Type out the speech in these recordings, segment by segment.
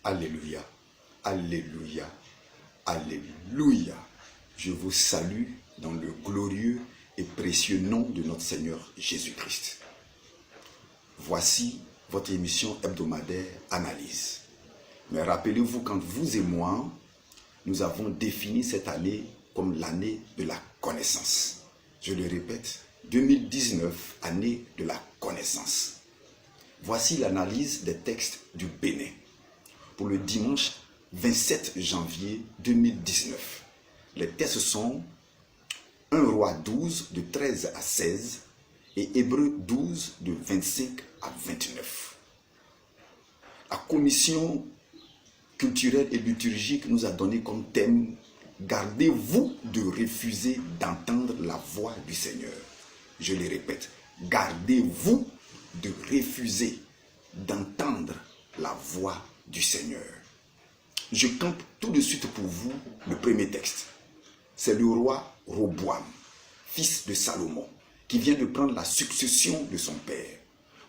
Alléluia, alléluia, alléluia. Je vous salue dans le glorieux et précieux nom de notre Seigneur Jésus-Christ. Voici votre émission hebdomadaire Analyse. Mais rappelez-vous, quand vous et moi, nous avons défini cette année comme l'année de la connaissance. Je le répète, 2019, année de la connaissance. Voici l'analyse des textes du Bénin pour le dimanche 27 janvier 2019. Les textes sont 1 Roi 12 de 13 à 16 et Hébreux 12 de 25 à 29. La commission culturelle et liturgique nous a donné comme thème « Gardez-vous de refuser d'entendre la voix du Seigneur ». Je le répète, gardez-vous de refuser d'entendre la voix du Seigneur. Je campe tout de suite pour vous le premier texte. C'est le roi Roboam, fils de Salomon, qui vient de prendre la succession de son père.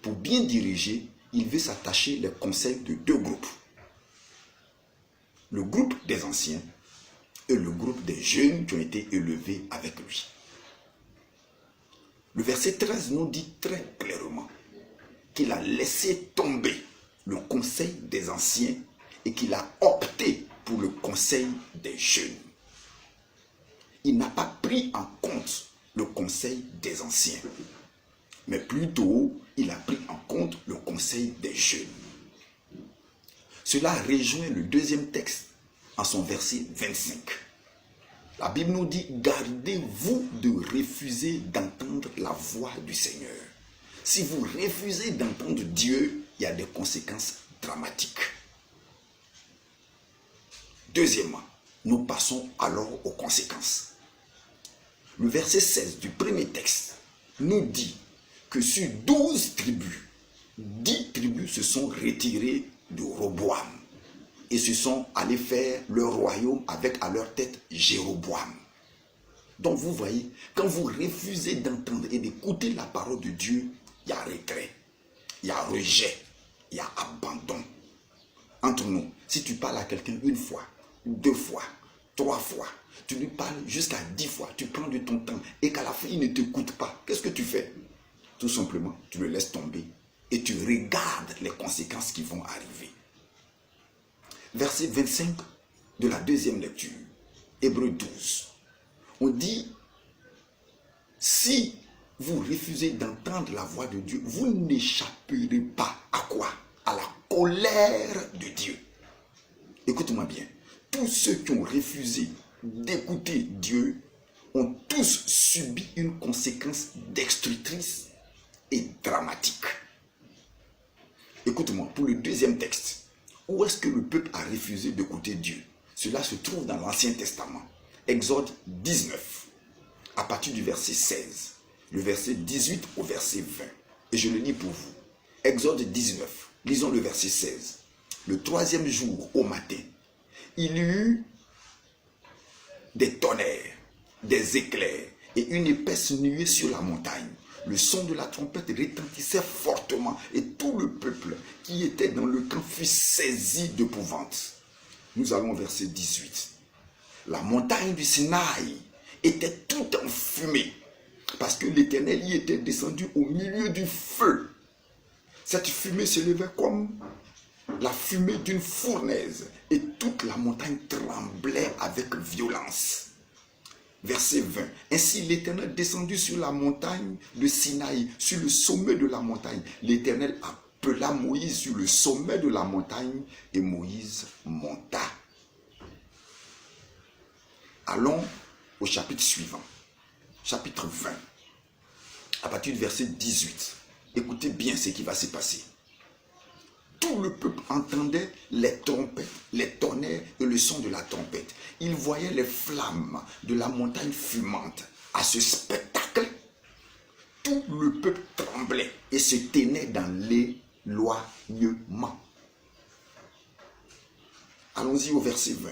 Pour bien diriger, il veut s'attacher les conseils de deux groupes. Le groupe des anciens et le groupe des jeunes qui ont été élevés avec lui. Le verset 13 nous dit très clairement qu'il a laissé tomber le conseil des anciens et qu'il a opté pour le conseil des jeunes. Il n'a pas pris en compte le conseil des anciens, mais plutôt il a pris en compte le conseil des jeunes. Cela rejoint le deuxième texte en son verset 25. La Bible nous dit « Gardez-vous de refuser d'entendre la voix du Seigneur ». Si vous refusez d'entendre Dieu, il y a des conséquences dramatiques. Deuxièmement, nous passons alors aux conséquences. Le verset 16 du premier texte nous dit que sur 12 tribus, 10 tribus se sont retirées de Roboam et se sont allés faire leur royaume avec à leur tête Jéroboam. Donc vous voyez, quand vous refusez d'entendre et d'écouter la parole de Dieu, il y a retrait, il y a rejet, il y a abandon. Entre nous, si tu parles à quelqu'un une fois, 2 fois, 3 fois, tu lui parles jusqu'à 10 fois, tu prends de ton temps et qu'à la fin il ne t'écoute pas, qu'est-ce que tu fais? Tout simplement, tu le laisses tomber et tu regardes les conséquences qui vont arriver. Verset 25 de la deuxième lecture, Hébreux 12. On dit, si vous refusez d'entendre la voix de Dieu, vous n'échapperez pas à quoi? À la colère de Dieu. Écoute-moi bien, tous ceux qui ont refusé d'écouter Dieu ont tous subi une conséquence destructrice et dramatique. Écoute-moi, pour le deuxième texte, où est-ce que le peuple a refusé d'écouter Dieu? Cela se trouve dans l'Ancien Testament. Exode 19, à partir du verset 16, le verset 18 au verset 20. Et je le lis pour vous. Exode 19, lisons le verset 16. Le 3e jour au matin, il y eut des tonnerres, des éclairs et une épaisse nuée sur la montagne. Le son de la trompette retentissait fortement et tout le peuple qui était dans le camp fut saisi d'épouvante. Nous allons au verset 18. La montagne du Sinaï était toute en fumée parce que l'Éternel y était descendu au milieu du feu. Cette fumée s'élevait comme la fumée d'une fournaise et toute la montagne tremblait avec violence. Verset 20. Ainsi l'Éternel descendit sur la montagne de Sinaï, sur le sommet de la montagne. L'Éternel appela Moïse sur le sommet de la montagne et Moïse monta. Allons au chapitre suivant, chapitre 20, à partir du verset 18. Écoutez bien ce qui va se passer. Tout le peuple entendait les trompettes, les tonnerres et le son de la trompette. Il voyait les flammes de la montagne fumante. À ce spectacle, tout le peuple tremblait et se tenait dans l'éloignement. Allons-y au verset 20.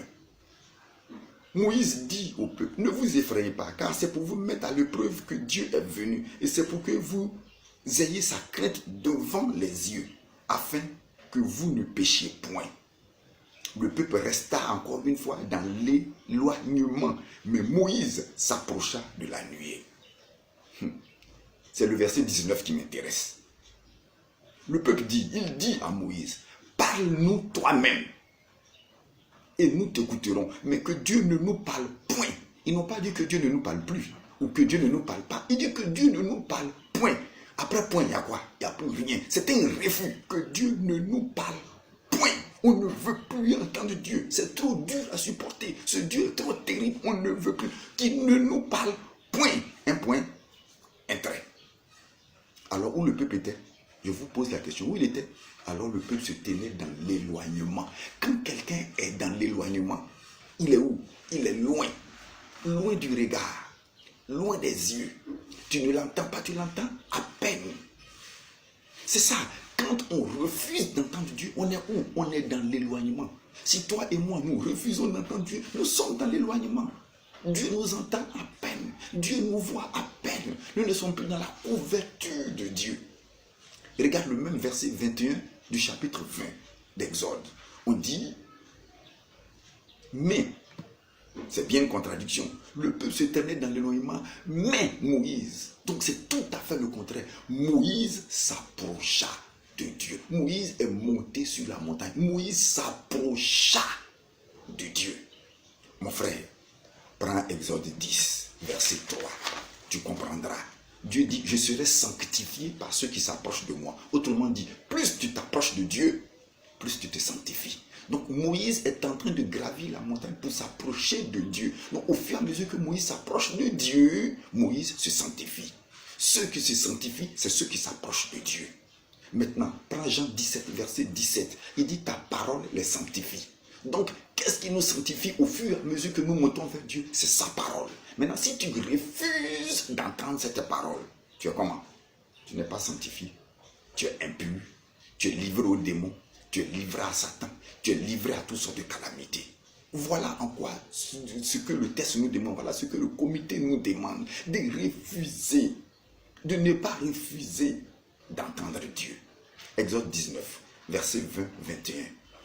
Moïse dit au peuple, ne vous effrayez pas, car c'est pour vous mettre à l'épreuve que Dieu est venu, et c'est pour que vous ayez sa crainte devant les yeux, afin que vous ne péchiez point. Le peuple resta encore une fois dans l'éloignement. Mais Moïse s'approcha de la nuée. C'est le verset 19 qui m'intéresse. Le peuple dit, il dit à Moïse, parle-nous toi-même et nous t'écouterons. Mais que Dieu ne nous parle point. Ils n'ont pas dit que Dieu ne nous parle plus ou que Dieu ne nous parle pas. Il dit que Dieu ne nous parle point. Après point, il y a quoi? Il n'y a plus rien. C'est un refus que Dieu ne nous parle point. On ne veut plus entendre Dieu. C'est trop dur à supporter. Ce Dieu est trop terrible. On ne veut plus. Qu'il ne nous parle point. Un point, un trait. Alors où le peuple était? Je vous pose la question. Où il était? Alors le peuple se tenait dans l'éloignement. Quand quelqu'un est dans l'éloignement, il est où? Il est loin. Loin du regard. Loin des yeux. Tu ne l'entends pas, tu l'entends à peine. C'est ça. Quand on refuse d'entendre Dieu, on est où? On est dans l'éloignement. Si toi et moi, nous refusons d'entendre Dieu, nous sommes dans l'éloignement. Dieu nous entend à peine. Dieu nous voit à peine. Nous ne sommes plus dans la couverture de Dieu. Regarde le même verset 21 du chapitre 20 d'Exode. On dit, mais, c'est bien une contradiction, le peuple se tenait dans l'éloignement, mais Moïse, donc c'est tout à fait le contraire, Moïse s'approcha de Dieu. Moïse est monté sur la montagne. Moïse s'approcha de Dieu. Mon frère, prends Exode 10, verset 3. Tu comprendras. Dieu dit, je serai sanctifié par ceux qui s'approchent de moi. Autrement dit, plus tu t'approches de Dieu, plus tu te sanctifies. Donc Moïse est en train de gravir la montagne pour s'approcher de Dieu. Donc au fur et à mesure que Moïse s'approche de Dieu, Moïse se sanctifie. Ceux qui se sanctifient, c'est ceux qui s'approchent de Dieu. Maintenant, prends Jean 17, verset 17. Il dit, ta parole les sanctifie. Donc, qu'est-ce qui nous sanctifie au fur et à mesure que nous montons vers Dieu? C'est sa parole. Maintenant, si tu refuses d'entendre cette parole, tu es comment? Tu n'es pas sanctifié. Tu es impur. Tu es livré aux démons. Tu es livré à Satan. Tu es livré à toutes sortes de calamités. Voilà en quoi ce que le texte nous demande. Voilà ce que le comité nous demande. De refuser. De ne pas refuser d'entendre Dieu. Exode 19, verset 20-21.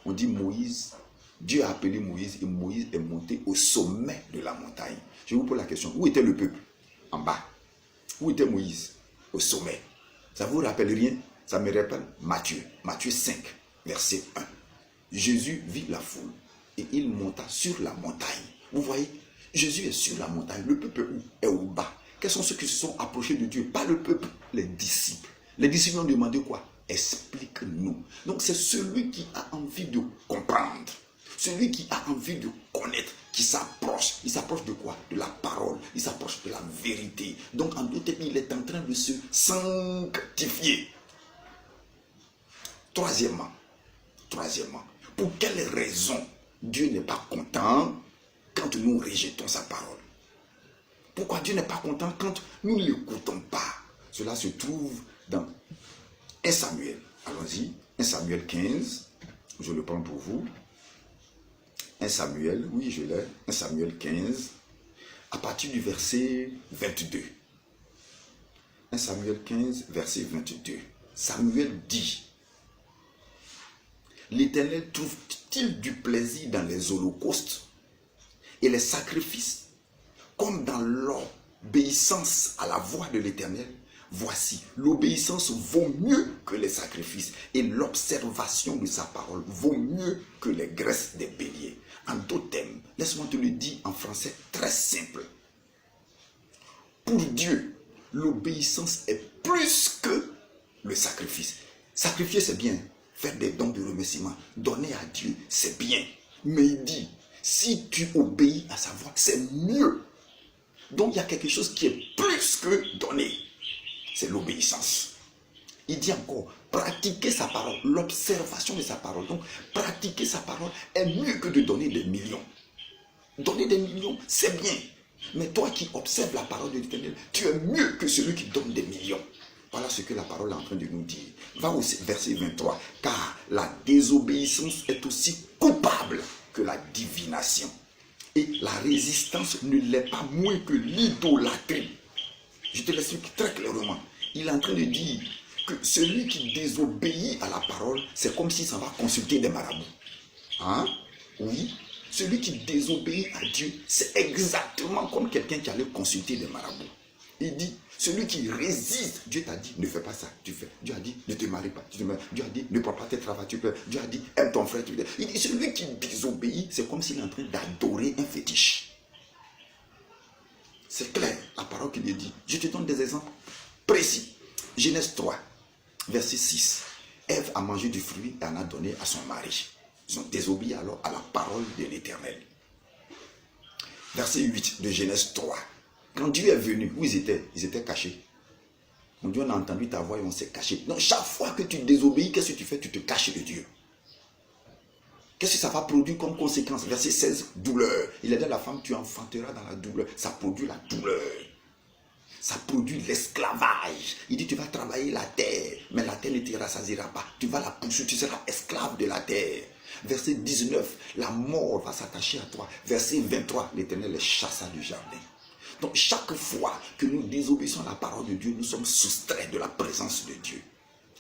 On dit Moïse, Dieu a appelé Moïse et Moïse est monté au sommet de la montagne. Je vous pose la question, où était le peuple? En bas. Où était Moïse? Au sommet. Ça vous rappelle rien? Ça me rappelle Matthieu. Matthieu 5, verset 1. Jésus vit la foule et il monta sur la montagne. Vous voyez, Jésus est sur la montagne. Le peuple est au bas. Quels sont ceux qui se sont approchés de Dieu? Pas le peuple, les disciples. Les disciples ont demandé quoi? Explique-nous. Donc c'est celui qui a envie de comprendre. Celui qui a envie de connaître, qui s'approche. Il s'approche de quoi? De la parole. Il s'approche de la vérité. Donc en d'autres termes, il est en train de se sanctifier. Troisièmement, pour quelle raison Dieu n'est pas content quand nous rejetons sa parole? Pourquoi Dieu n'est pas content quand nous ne l'écoutons pas? Cela se trouve dans 1 Samuel. Allons-y. 1 Samuel 15. Je le prends pour vous. 1 Samuel, oui je l'ai. 1 Samuel 15. À partir du verset 22. 1 Samuel 15, verset 22. Samuel dit, l'Éternel trouve-t-il du plaisir dans les holocaustes et les sacrifices comme dans l'obéissance à la voix de l'Éternel? Voici, l'obéissance vaut mieux que les sacrifices et l'observation de sa parole vaut mieux que les graisses des béliers. En d'autres termes, laisse-moi te le dire en français très simple. Pour Dieu, l'obéissance est plus que le sacrifice. Sacrifier, c'est bien. Faire des dons de remerciement, donner à Dieu, c'est bien. Mais il dit, si tu obéis à sa voix, c'est mieux. Donc il y a quelque chose qui est plus que donner. C'est l'obéissance. Il dit encore, pratiquer sa parole, l'observation de sa parole. Donc, pratiquer sa parole est mieux que de donner des millions. Donner des millions, c'est bien. Mais toi qui observes la parole de l'Éternel, tu es mieux que celui qui donne des millions. Voilà ce que la parole est en train de nous dire. Va au verset 23. Car la désobéissance est aussi coupable que la divination. Et la résistance ne l'est pas moins que l'idolâtrie. Je te l'explique très clairement. Il est en train de dire que celui qui désobéit à la parole, c'est comme s'il s'en va consulter des marabouts. Hein? Oui, celui qui désobéit à Dieu, c'est exactement comme quelqu'un qui allait consulter des marabouts. Il dit, celui qui résiste, Dieu t'a dit, ne fais pas ça, tu fais. Dieu a dit, ne te marie pas, tu te maries. Dieu a dit, ne prends pas tes travaux, tu peux. Dieu a dit, aime ton frère, tu peux. Il dit, celui qui désobéit, c'est comme s'il est en train d'adorer un fétiche. C'est clair, la parole qu'il dit. Je te donne des exemples précis. Genèse 3, verset 6. Ève a mangé du fruit et en a donné à son mari. Ils ont désobéi alors à la parole de l'Éternel. Verset 8 de Genèse 3. Quand Dieu est venu, où ils étaient cachés. Quand Dieu, on a entendu ta voix et on s'est caché. Donc chaque fois que tu désobéis, qu'est-ce que tu fais? Tu te caches de Dieu. Qu'est-ce que ça va produire comme conséquence? Verset 16, douleur. Il a dit à la femme, tu enfanteras dans la douleur. Ça produit la douleur. Ça produit l'esclavage. Il dit, tu vas travailler la terre, mais la terre ne te rassasiera pas. Tu vas la poursuivre, tu seras esclave de la terre. Verset 19, la mort va s'attacher à toi. Verset 23, l'Éternel les chassa du jardin. Donc chaque fois que nous désobéissons à la parole de Dieu, nous sommes soustraits de la présence de Dieu.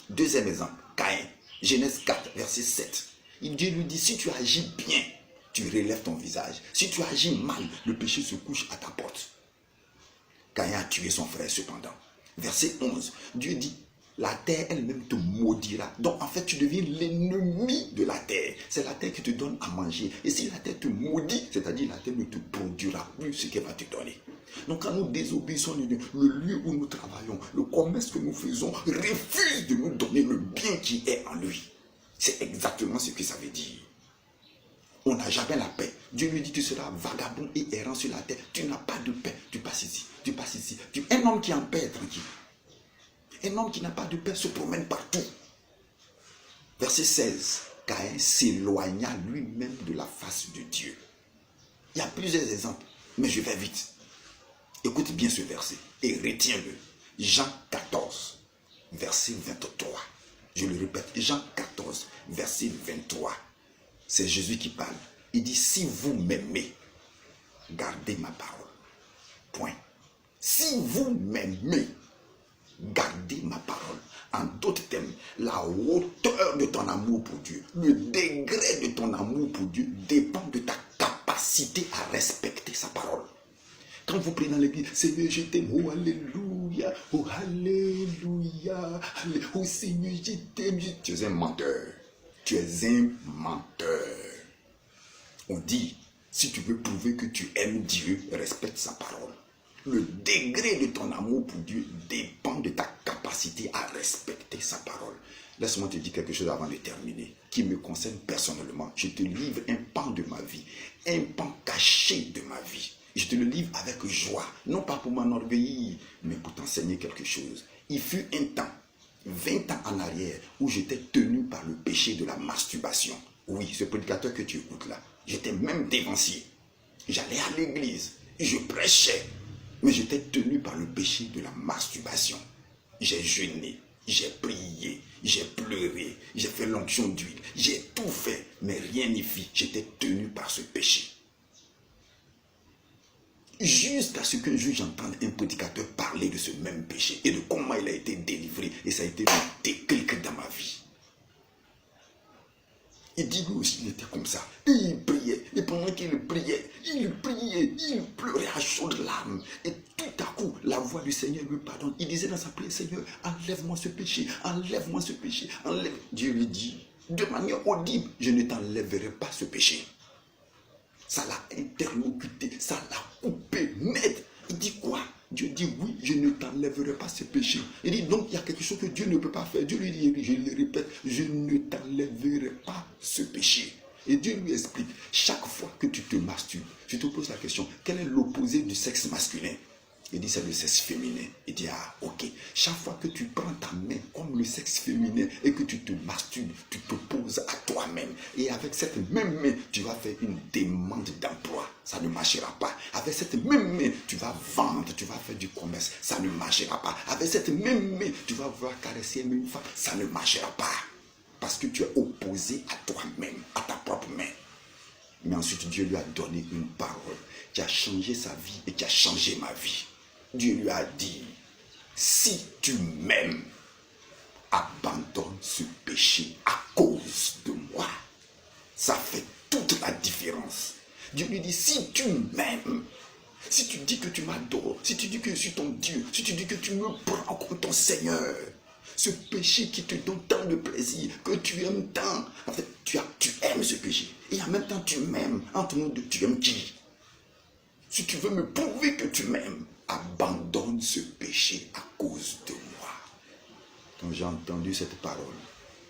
Deuxième exemple, Caïn, Genèse 4, verset 7. Dieu lui dit, si tu agis bien, tu relèves ton visage. Si tu agis mal, le péché se couche à ta porte. Caïn a tué son frère cependant. Verset 11, Dieu dit, la terre elle-même te maudira. Donc en fait, tu deviens l'ennemi de la terre. C'est la terre qui te donne à manger. Et si la terre te maudit, c'est-à-dire la terre ne te produira plus ce qu'elle va te donner. Donc quand nous désobéissons, le lieu où nous travaillons, le commerce que nous faisons, refuse de nous donner le bien qui est en lui. C'est exactement ce que ça veut dire. On n'a jamais la paix. Dieu lui dit, tu seras vagabond et errant sur la terre. Tu n'as pas de paix. Tu passes ici, tu passes ici. Un homme qui est en paix est tranquille. Un homme qui n'a pas de paix se promène partout. Verset 16. Caïn s'éloigna lui-même de la face de Dieu. Il y a plusieurs exemples, mais je vais vite. Écoute bien ce verset et retiens-le. Jean 14, verset 23. Je le répète, Jean 14, verset 23. C'est Jésus qui parle. Il dit, si vous m'aimez, gardez ma parole. Point. Si vous m'aimez, gardez ma parole. En d'autres termes, la hauteur de ton amour pour Dieu, le degré de ton amour pour Dieu dépend de ta capacité à respecter sa parole. Quand vous priez dans l'église, Seigneur, je t'aime, oh alléluia, oh alléluia, oh Seigneur, je t'aime. Tu es un menteur. Tu es un menteur. On dit, si tu veux prouver que tu aimes Dieu, respecte sa parole. Le degré de ton amour pour Dieu dépend de ta capacité à respecter sa parole. Laisse-moi te dire quelque chose avant de terminer, qui me concerne personnellement. Je te livre un pan de ma vie, un pan caché de ma vie. Je te le livre avec joie, non pas pour m'enorgueillir, mais pour t'enseigner quelque chose. Il fut un temps, 20 ans en arrière, où j'étais tenu par le péché de la masturbation. Oui, ce prédicateur que tu écoutes là, j'étais même dévancier. J'allais à l'église, je prêchais, mais j'étais tenu par le péché de la masturbation. J'ai jeûné, j'ai prié, j'ai pleuré, j'ai fait l'onction d'huile, j'ai tout fait, mais rien n'y fit. J'étais tenu par ce péché. Jusqu'à ce qu'un jour j'entende un prédicateur parler de ce même péché et de comment il a été délivré. Et ça a été un déclic dans ma vie. Il dit lui aussi, il était comme ça. Et il priait. Et pendant qu'il priait, il pleurait à chaudes larmes. Et tout à coup, la voix du Seigneur lui pardonne. Il disait dans sa prière, Seigneur, enlève-moi ce péché, enlève-moi ce péché, enlève. Dieu lui dit, de manière audible, je ne t'enlèverai pas ce péché. Ça l'a interlocuté, ça l'a coupé net. Il dit quoi? Dieu dit oui, je ne t'enlèverai pas ce péché. Il dit donc il y a quelque chose que Dieu ne peut pas faire. Dieu lui dit, je le répète, je ne t'enlèverai pas ce péché. Et Dieu lui explique, chaque fois que tu te masturbes, tu te poses la question, quel est l'opposé du sexe masculin? Il dit c'est le sexe féminin. Il dit ah ok. Chaque fois que tu prends ta main comme le sexe féminin et que tu te masturbes, tu te poses à toi-même. Et avec cette même main, tu vas faire une demande d'emploi. Ça ne marchera pas. Avec cette même main, tu vas vendre, tu vas faire du commerce. Ça ne marchera pas. Avec cette même main, tu vas vouloir caresser une femme. Ça ne marchera pas. Parce que tu es opposé à toi-même, à ta propre main. Mais ensuite, Dieu lui a donné une parole qui a changé sa vie et qui a changé ma vie. Dieu lui a dit, si tu m'aimes, abandonne ce péché à cause de moi. Ça fait toute la différence. Dieu lui dit, si tu m'aimes, si tu dis que tu m'adores, si tu dis que je suis ton Dieu, si tu dis que tu me prends comme ton Seigneur, ce péché qui te donne tant de plaisir, que tu aimes tant, en fait, tu aimes ce péché. Et en même temps, tu m'aimes. Entre nous deux, tu aimes qui? Si tu veux me prouver que tu m'aimes, abandonne ce péché à cause de moi. Quand j'ai entendu cette parole,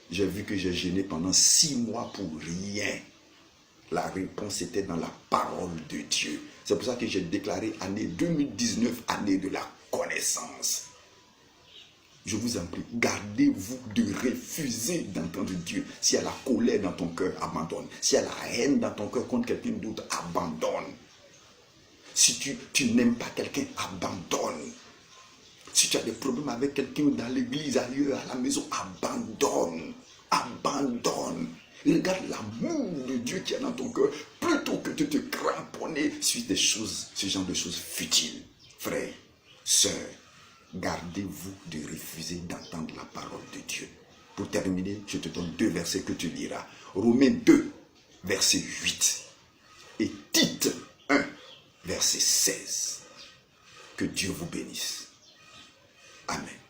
j'ai vu que j'ai gêné pendant 6 mois pour rien. La réponse était dans la parole de Dieu. C'est pour ça que j'ai déclaré année 2019, année de la connaissance. Je vous en prie, gardez-vous de refuser d'entendre Dieu. S'il y a la colère dans ton cœur, abandonne. S'il y a la haine dans ton cœur contre quelqu'un d'autre, abandonne. Si tu n'aimes pas quelqu'un, abandonne. Si tu as des problèmes avec quelqu'un dans l'église, ailleurs, à la maison, abandonne. Abandonne. Regarde l'amour de Dieu qui est dans ton cœur, plutôt que de te cramponner sur des choses, ce genre de choses futiles. Frères, sœurs, gardez-vous de refuser d'entendre la parole de Dieu. Pour terminer, je te donne 2 versets que tu liras. Romains 2, verset 8. Et Tite 1, verset 16. Que Dieu vous bénisse. Amen.